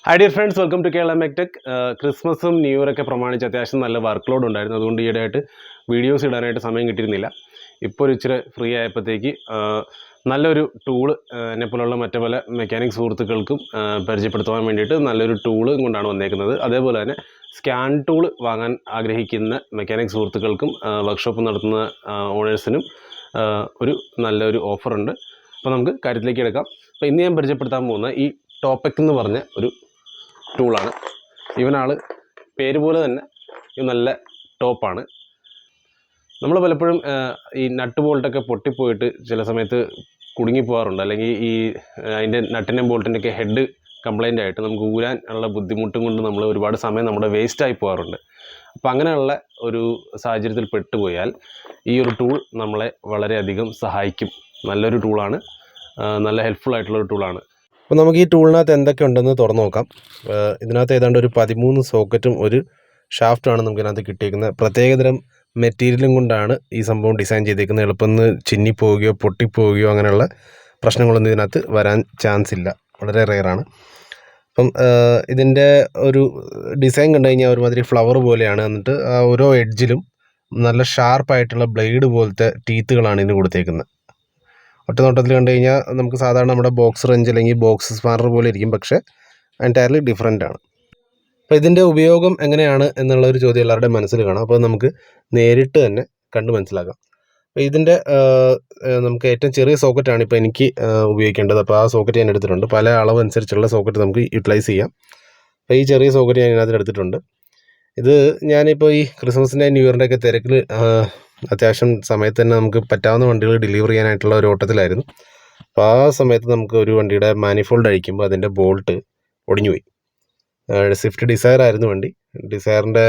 Hi dear friends, welcome to Kerala MechTech. ക്രിസ്മസും new ഇയറൊക്കെ പ്രമാണിച്ച് അത്യാവശ്യം നല്ല വർക്ക് ലോഡ് ഉണ്ടായിരുന്നു. അതുകൊണ്ട് ഈയിടെയായിട്ട് വീഡിയോസ് ഇടാനായിട്ട് സമയം കിട്ടിയിരുന്നില്ല. ഇപ്പോൾ ഒരു ഇച്ചിരി ഫ്രീ ആയപ്പോഴത്തേക്ക് നല്ലൊരു ടൂള് എന്നെപ്പോലുള്ള മറ്റു പല മെക്കാനിക് സുഹൃത്തുക്കൾക്കും പരിചയപ്പെടുത്തുവാൻ വേണ്ടിയിട്ട് നല്ലൊരു ടൂള് കൊണ്ടാണ് വന്നേക്കുന്നത്. അതേപോലെ തന്നെ സ്കാൻ ടൂൾ വാങ്ങാൻ ആഗ്രഹിക്കുന്ന മെക്കാനിക് സുഹൃത്തുക്കൾക്കും വർക്ക്ഷോപ്പ് നടത്തുന്ന ഓണേഴ്സിനും ഒരു നല്ലൊരു ഓഫറുണ്ട്. അപ്പോൾ നമുക്ക് കാര്യത്തിലേക്ക് എടുക്കാം. അപ്പോൾ ഇന്ന് ഞാൻ പരിചയപ്പെടുത്താൻ പോകുന്ന ഈ ടോപ്പെക് എന്ന് പറഞ്ഞ ഒരു ടൂളാണ്. ഇവനാൾ പേര് പോലെ തന്നെ ഇത് നല്ല ടോപ്പാണ്. നമ്മൾ പലപ്പോഴും ഈ നട്ട് ബോൾട്ടൊക്കെ പൊട്ടിപ്പോയിട്ട് ചില സമയത്ത് കുടുങ്ങിപ്പോകാറുണ്ട്. അല്ലെങ്കിൽ ഈ അതിൻ്റെ നട്ടിൻ്റെയും ബോൾട്ടിൻ്റെയൊക്കെ ഹെഡ് കംപ്ലൈൻ്റ് ആയിട്ട് നമുക്ക് ഊരാൻ ഉള്ള ബുദ്ധിമുട്ടും കൊണ്ട് നമ്മൾ ഒരുപാട് സമയം നമ്മുടെ വേസ്റ്റായി പോകാറുണ്ട്. അപ്പോൾ അങ്ങനെയുള്ള ഒരു സാഹചര്യത്തിൽ പെട്ടുപോയാൽ ഈ ഒരു ടൂൾ നമ്മളെ വളരെയധികം സഹായിക്കും. നല്ലൊരു ടൂളാണ്, നല്ല ഹെൽപ്ഫുൾ ആയിട്ടുള്ളൊരു ടൂളാണ്. അപ്പോൾ നമുക്ക് ഈ ടൂളിനകത്ത് എന്തൊക്കെ ഉണ്ടെന്ന് തുറന്നു നോക്കാം. ഇതിനകത്ത് ഏതാണ്ട് ഒരു 13 സോക്കറ്റും ഒരു ഷാഫ്റ്റുമാണ് നമുക്കിതിനകത്ത് കിട്ടിയിരിക്കുന്നത്. പ്രത്യേകതരം മെറ്റീരിയലും കൊണ്ടാണ് ഈ സംഭവം ഡിസൈൻ ചെയ്തിരിക്കുന്നത്. എളുപ്പം ചിന്നിപ്പോവുകയോ പൊട്ടിപ്പോവുകയോ അങ്ങനെയുള്ള പ്രശ്നങ്ങളൊന്നും ഇതിനകത്ത് വരാൻ ചാൻസ് ഇല്ല, വളരെ റെയറാണ്. അപ്പം ഇതിൻ്റെ ഒരു ഡിസൈൻ കണ്ടു കഴിഞ്ഞാൽ ഒരുമാതിരി ഫ്ലവർ പോലെയാണ്. എന്നിട്ട് ഓരോ എഡ്ജിലും നല്ല ഷാർപ്പായിട്ടുള്ള ബ്ലേഡ് പോലത്തെ ടീത്തുകളാണ് ഇതിന് കൊടുത്തേക്കുന്നത്. ഒറ്റ നോട്ടത്തിൽ കണ്ടു കഴിഞ്ഞാൽ നമുക്ക് സാധാരണ നമ്മുടെ ബോക്സ് റെഞ്ച് അല്ലെങ്കിൽ ബോക്സ് സ്പാനർ പോലെ ഇരിക്കും, പക്ഷേ എൻറ്റയർലി ഡിഫറെൻ്റ് ആണ്. അപ്പോൾ ഇതിൻ്റെ ഉപയോഗം എങ്ങനെയാണ് എന്നുള്ളൊരു ചോദ്യം എല്ലാവരുടെയും മനസ്സിൽ കാണാം. അപ്പോൾ നമുക്ക് നേരിട്ട് തന്നെ കണ്ട് മനസ്സിലാക്കാം. അപ്പോൾ ഇതിൻ്റെ നമുക്ക് ഏറ്റവും ചെറിയ സോക്കറ്റാണ് ഇപ്പോൾ എനിക്ക് ഉപയോഗിക്കേണ്ടത്. അപ്പോൾ ആ സോക്കറ്റ് ഞാൻ എടുത്തിട്ടുണ്ട്. പല അളവ് അനുസരിച്ചുള്ള സോക്കറ്റ് നമുക്ക് യൂട്ടിലൈസ് ചെയ്യാം. അപ്പോൾ ഈ ചെറിയ സോക്കറ്റ് ഞാൻ ഇതിനകത്ത് എടുത്തിട്ടുണ്ട്. ഇത് ഞാനിപ്പോൾ ഈ ക്രിസ്മസിൻ്റെ ന്യൂ ഇയറിൻ്റെ ഒക്കെ തിരക്കിൽ അത്യാവശ്യം സമയത്ത് തന്നെ നമുക്ക് പറ്റാവുന്ന വണ്ടികൾ ഡെലിവർ ചെയ്യാനായിട്ടുള്ള ഒരു ഓട്ടത്തിലായിരുന്നു. അപ്പോൾ ആ സമയത്ത് നമുക്ക് ഒരു വണ്ടിയുടെ മാനിഫോൾഡ് അഴിക്കുമ്പോൾ അതിൻ്റെ ബോൾട്ട് ഒടിഞ്ഞുപോയി. സ്വിഫ്റ്റ് ഡിസയർ ആയിരുന്നു വണ്ടി. ഡിസയറിൻ്റെ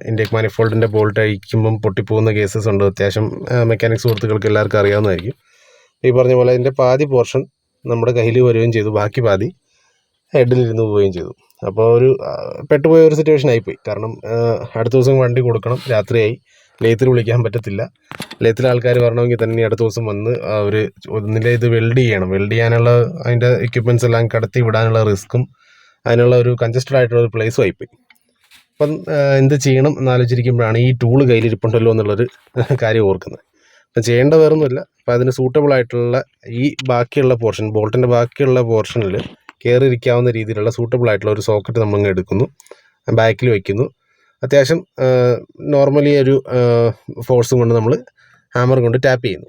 ഇൻടേക്ക് മാനിഫോൾഡിൻ്റെ ബോൾട്ട് അഴിക്കുമ്പം പൊട്ടിപ്പോകുന്ന കേസസ് ഉണ്ട്. അത്യാവശ്യം മെക്കാനിക് സുഹൃത്തുക്കൾക്ക് എല്ലാവർക്കും അറിയാവുന്നതായിരിക്കും. ഈ പറഞ്ഞ പോലെ അതിൻ്റെ പാതി പോർഷൻ നമ്മുടെ കയ്യിൽ വരികയും ചെയ്തു, ബാക്കി പാതി ഹെഡിലിരുന്ന് പോവുകയും ചെയ്തു. അപ്പോൾ ഒരു പെട്ടുപോയ ഒരു സിറ്റുവേഷൻ ആയിപ്പോയി. കാരണം അടുത്ത ദിവസം വണ്ടി കൊടുക്കണം, രാത്രിയായി, ലേത്തിൽ വിളിക്കാൻ പറ്റത്തില്ല. ലേത്തിലെ ആൾക്കാർ വരണമെങ്കിൽ തന്നെ അടുത്ത ദിവസം വന്ന് ഒന്നിൻ്റെ ഇത് വെൽഡ് ചെയ്യണം. വെൽഡ് ചെയ്യാനുള്ള അതിൻ്റെ എക്യുപ്മെൻറ്റ്സ് എല്ലാം കടത്തി വിടാനുള്ള റിസ്ക്കും അതിനുള്ള ഒരു കൺജസ്റ്റഡ് ആയിട്ടുള്ള ഒരു പ്ലേസും ആയിപ്പോയി. അപ്പം എന്ത് ചെയ്യണം എന്നാലോചിച്ചിരിക്കുമ്പോഴാണ് ഈ ടൂള് കയ്യിലിരിപ്പുണ്ടല്ലോ എന്നുള്ളൊരു കാര്യം ഓർക്കുന്നത്. അപ്പം ചെയ്യേണ്ട വേറൊന്നുമില്ല. അപ്പം അതിന് സൂട്ടബിൾ ആയിട്ടുള്ള ഈ ബാക്കിയുള്ള പോർഷൻ, ബോൾട്ടിൻ്റെ ബാക്കിയുള്ള പോർഷനിൽ കയറിയിരിക്കാവുന്ന രീതിയിലുള്ള സൂട്ടബിൾ ആയിട്ടുള്ള ഒരു സോക്കറ്റ് നമ്മളങ്ങ് എടുക്കുന്നു, ബാക്കിൽ വയ്ക്കുന്നു. അത്യാവശ്യം നോർമലി ഒരു ഫോഴ്സും കൊണ്ട് നമ്മൾ ഹാമർ കൊണ്ട് ടാപ്പ് ചെയ്യുന്നു.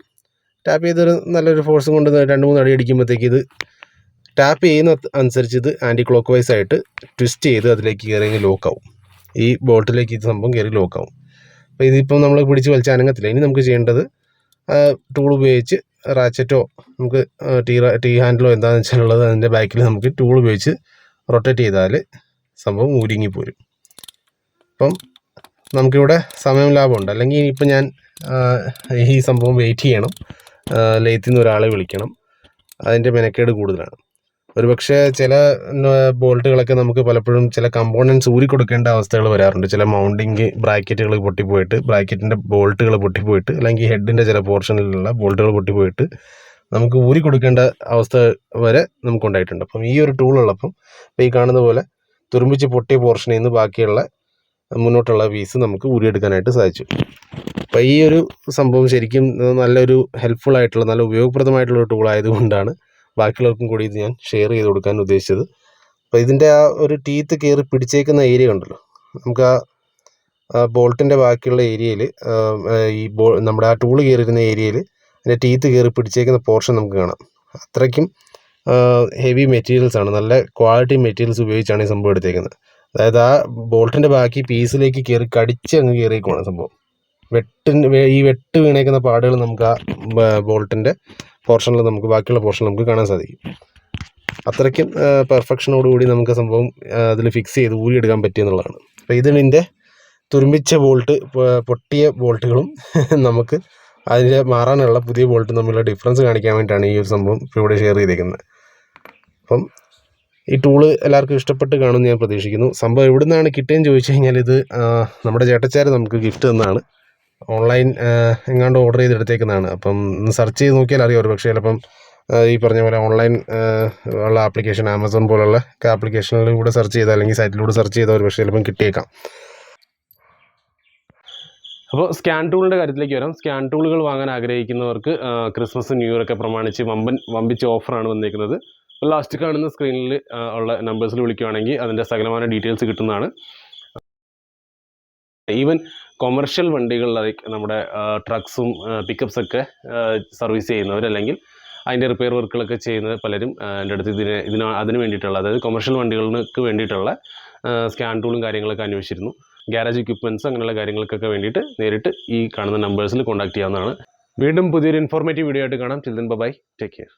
ടാപ്പ് ചെയ്തൊരു നല്ലൊരു ഫോഴ്സും കൊണ്ട് 2-3 അടി അടിക്കുമ്പോഴത്തേക്ക് ഇത് ടാപ്പ് ചെയ്യുന്ന അനുസരിച്ച് ഇത് ആൻറ്റി ക്ലോക്ക് വൈസ് ആയിട്ട് ട്വിസ്റ്റ് ചെയ്ത് അതിലേക്ക് കയറി ലോക്കാവും. ഈ ബോട്ടിലേക്ക് ഇത് സംഭവം കയറി ലോക്കാവും. അപ്പോൾ ഇതിപ്പം നമ്മൾ പിടിച്ച് വലിച്ച് അനങ്ങത്തില്ല. ഇനി നമുക്ക് ചെയ്യേണ്ടത് ടൂൾ ഉപയോഗിച്ച് റാച്ചറ്റോ നമുക്ക് ടീ ഹാൻഡിലോ എന്താണെന്ന് വെച്ചാലുള്ളത് അതിൻ്റെ ബാക്കിൽ നമുക്ക് ടൂൾ ഉപയോഗിച്ച് റൊട്ടേറ്റ് ചെയ്താൽ സംഭവം ഊരിങ്ങിപ്പോരും. അപ്പം നമുക്കിവിടെ സമയം ലാഭമുണ്ട്. അല്ലെങ്കിൽ ഇപ്പം ഞാൻ ഈ സംഭവം വെയിറ്റ് ചെയ്യണം, ലേത്തിൽ നിന്ന് ഒരാളെ വിളിക്കണം, അതിൻ്റെ മെനക്കേട് കൂടുതലാണ്. ഒരുപക്ഷെ ചില ബോൾട്ടുകളൊക്കെ നമുക്ക് പലപ്പോഴും ചില കമ്പോണൻസ് ഊരിക്കൊടുക്കേണ്ട അവസ്ഥകൾ വരാറുണ്ട്. ചില മൗണ്ടിങ് ബ്രാക്കറ്റുകൾ പൊട്ടിപ്പോയിട്ട്, ബ്രാക്കറ്റിൻ്റെ ബോൾട്ടുകൾ പൊട്ടിപ്പോയിട്ട്, അല്ലെങ്കിൽ ഹെഡിൻ്റെ ചില പോർഷനിലുള്ള ബോൾട്ടുകൾ പൊട്ടിപ്പോയിട്ട് നമുക്ക് ഊരിക്കൊടുക്കേണ്ട അവസ്ഥ വരെ നമുക്കുണ്ടായിട്ടുണ്ട്. അപ്പം ഈ ഒരു ടൂളുള്ളപ്പം ഇപ്പോൾ ഈ കാണുന്ന പോലെ തുരുമ്പിച്ച് പൊട്ടിയ പോർഷനിൽ നിന്ന് ബാക്കിയുള്ള മുന്നോട്ടുള്ള പീസ് നമുക്ക് ഊരിയെടുക്കാനായിട്ട് സാധിച്ചു. അപ്പോൾ ഈ ഒരു സംഭവം ശരിക്കും നല്ലൊരു ഹെൽപ്ഫുൾ ആയിട്ടുള്ള, നല്ല ഉപയോഗപ്രദമായിട്ടുള്ള ടൂൾ ആയതുകൊണ്ടാണ് ബാക്കിയുള്ളവർക്കും കൂടി ഇത് ഞാൻ ഷെയർ ചെയ്ത് കൊടുക്കാൻ ഉദ്ദേശിച്ചത്. അപ്പോൾ ഇതിൻ്റെ ആ ഒരു ടീത്ത് കയറി പിടിച്ചേക്കുന്ന ഏരിയ ഉണ്ടല്ലോ, നമുക്ക് ആ ബോൾട്ടിൻ്റെ ബാക്കിയുള്ള ഏരിയയിൽ നമ്മുടെ ആ ടൂള് കയറിയിരുന്ന ഏരിയയിൽ അതിൻ്റെ ടീത്ത് കയറി പിടിച്ചേക്കുന്ന പോർഷൻ നമുക്ക് കാണാം. അത്രയ്ക്കും ഹെവി മെറ്റീരിയൽസ് ആണ്, നല്ല ക്വാളിറ്റി മെറ്റീരിയൽസ് ഉപയോഗിച്ചാണ് ഈ സംഭവം എടുത്തേക്കുന്നത്. അതായത് ആ ബോൾട്ടിൻ്റെ ബാക്കി പീസിലേക്ക് കയറി കടിച്ച് അങ്ങ് കയറിയേക്കുവാണ് സംഭവം. ഈ വെട്ട് വീണേക്കുന്ന പാടുകൾ നമുക്ക് ആ ബോൾട്ടിൻ്റെ പോർഷനിൽ നമുക്ക് ബാക്കിയുള്ള പോർഷൻ നമുക്ക് കാണാൻ സാധിക്കും. അത്രയ്ക്കും പെർഫെക്ഷനോടുകൂടി നമുക്ക് സംഭവം അതിൽ ഫിക്സ് ചെയ്ത് ഊരിയെടുക്കാൻ പറ്റിയെന്നുള്ളതാണ്. അപ്പോൾ ഇതിൻ്റെ തുരുമ്പിച്ച ബോൾട്ട്, പൊട്ടിയ ബോൾട്ടുകളും നമുക്ക് അതിൻ്റെ മാറാനുള്ള പുതിയ ബോൾട്ട് തമ്മിലുള്ള ഡിഫറൻസ് കാണിക്കാൻ വേണ്ടിയിട്ടാണ് ഈ ഒരു സംഭവം ഇപ്പോൾ ഇവിടെ ഷെയർ ചെയ്തേക്കുന്നത്. അപ്പം ഈ ടൂള് എല്ലാവർക്കും ഇഷ്ടപ്പെട്ട് കാണുമെന്ന് ഞാൻ പ്രതീക്ഷിക്കുന്നു. സംഭവം എവിടെ നിന്നാണ് കിട്ടുകയെന്ന് ചോദിച്ചു കഴിഞ്ഞാൽ ഇത് നമ്മുടെ ചേട്ടച്ചാർ നമുക്ക് ഗിഫ്റ്റ് തന്നതാണ്. ഓൺലൈൻ എങ്ങാണ്ട് ഓർഡർ ചെയ്തെടുത്തേക്കുന്നതാണ്. അപ്പം സെർച്ച് ചെയ്ത് നോക്കിയാൽ അറിയാം. ഒരു പക്ഷേ ചിലപ്പം ഈ പറഞ്ഞ പോലെ ഓൺലൈൻ ഉള്ള ആപ്ലിക്കേഷൻ ആമസോൺ പോലുള്ള ആപ്ലിക്കേഷനിലൂടെ സെർച്ച് ചെയ്താൽ അല്ലെങ്കിൽ സൈറ്റിലൂടെ സെർച്ച് ചെയ്താൽ ഒരു പക്ഷേ ചിലപ്പം കിട്ടിയേക്കാം. അപ്പോൾ സ്കാൻ ടൂളിൻ്റെ കാര്യത്തിലേക്ക് വരാം. സ്കാൻ ടൂളുകൾ വാങ്ങാൻ ആഗ്രഹിക്കുന്നവർക്ക് ക്രിസ്മസ് ന്യൂ ഇയർ ഒക്കെ പ്രമാണിച്ച് വമ്പിച്ച ഓഫറാണ് വന്നിരിക്കുന്നത്. ലാസ്റ്റ് കാണുന്ന സ്ക്രീനിൽ ഉള്ള നമ്പേഴ്സിൽ വിളിക്കുകയാണെങ്കിൽ അതിൻ്റെ സകലമായ ഡീറ്റെയിൽസ് കിട്ടുന്നതാണ്. ഈവൻ കൊമേർഷ്യൽ വണ്ടികൾ ലൈക്ക് നമ്മുടെ ട്രക്സും പിക്കപ്സൊക്കെ സർവീസ് ചെയ്യുന്നവർ അല്ലെങ്കിൽ അതിൻ്റെ റിപ്പയർ വർക്കുകളൊക്കെ ചെയ്യുന്ന പലരും എൻ്റെ അടുത്ത് അതിന് വേണ്ടിയിട്ടുള്ള, അതായത് കൊമേർഷ്യൽ വണ്ടികൾക്ക് വേണ്ടിയിട്ടുള്ള സ്കാൻ ടൂളും കാര്യങ്ങളൊക്കെ അന്വേഷിച്ചിരുന്നു. ഗ്യാരേജ് എക്യുപ്മെൻറ്റ്സ് അങ്ങനെയുള്ള കാര്യങ്ങൾക്കൊക്കെ വേണ്ടിയിട്ട് നേരിട്ട് ഈ കാണുന്ന നമ്പേഴ്സിൽ കോൺടാക്ട് ചെയ്യാവുന്നതാണ്. വീണ്ടും പുതിയൊരു ഇൻഫോർമേറ്റീവ് വീഡിയോ ആയിട്ട് കാണാം. Till then bye, take care.